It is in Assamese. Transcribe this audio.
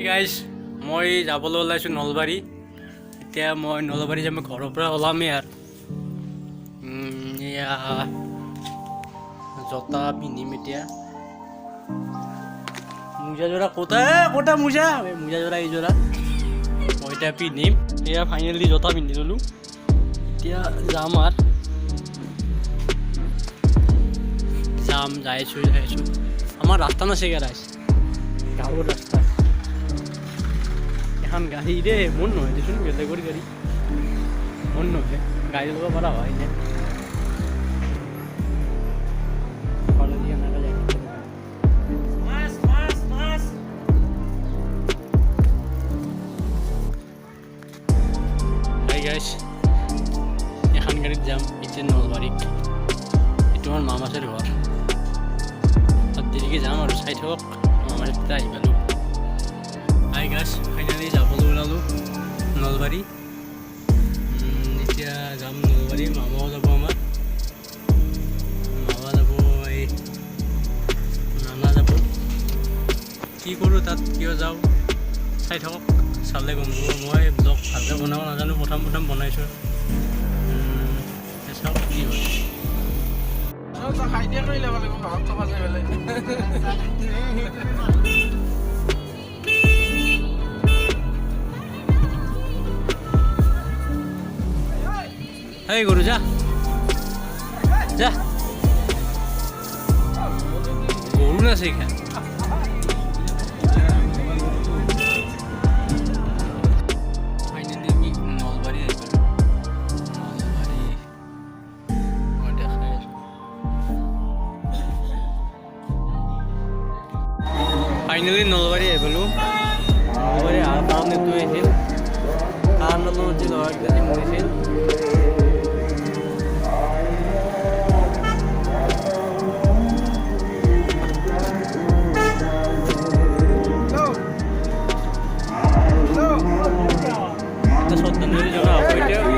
গাইজ মই যাবলৈ ওলাইছোঁ নলবাৰী। এতিয়া মই নলবাৰী যাম, ঘৰৰ পৰা ওলামেই আৰু এয়া জোতা পিন্ধিম। এতিয়া মোজাযোৰা ক'তা মোজা মোজাযোৰা এইযোৰা মই এতিয়া পিন্ধিম। এয়া ফাইনেলি জোতা পিন্ধি ল'লোঁ। এতিয়া যাম আৰু যাইছোঁ আমাৰ ৰাস্তা নাছেগৈ ৰাইজ, গাঁৱৰ ৰাস্তা। এখন গাড়ী দে মন নহয় দেচোন, বেলেগৰ গাড়ী মন নহয়, গাড়ী ল'ব পৰা হয় নে এখন গাড়ীত যাম এতিয়া নলবাৰীত। এইটো মোৰ মামাচৰ ঘৰ, তাত দেৰিকৈ যাম আৰু চাই থাকক। মামাৰ তেতিয়া আহি পালোঁ। ফাইনেলি যাবলৈ ওলালোঁ নলবাৰী। এতিয়া যাম নলবাৰী, মামাও যাব, আমাৰ মামা যাব, এই নানা যাব। কি কৰোঁ তাত, কিয় যাওঁ চাই থাকক, চালে গম পাব। মই ব্লগ ভালকৈ বনাব নাজানো, প্ৰথম বনাইছোঁ। চাওক কি হয়। এই গৰু যা যা, গৰু না সেখানে। ফাইনালি আমি নলবাৰী আহি পালোঁ। নলবাৰী মই দেখাই আছোঁ। ফাইনেলি নলবাৰী আহি পালোঁ। নলবাৰী অহাৰ কাৰণে এইটো আহিছিল, কাৰণটো যে ল'ৰাকেইজনী মৰিছিল। শ্ৰদ্ধাঞ্জলি জনোৱা হ'ব এতিয়া।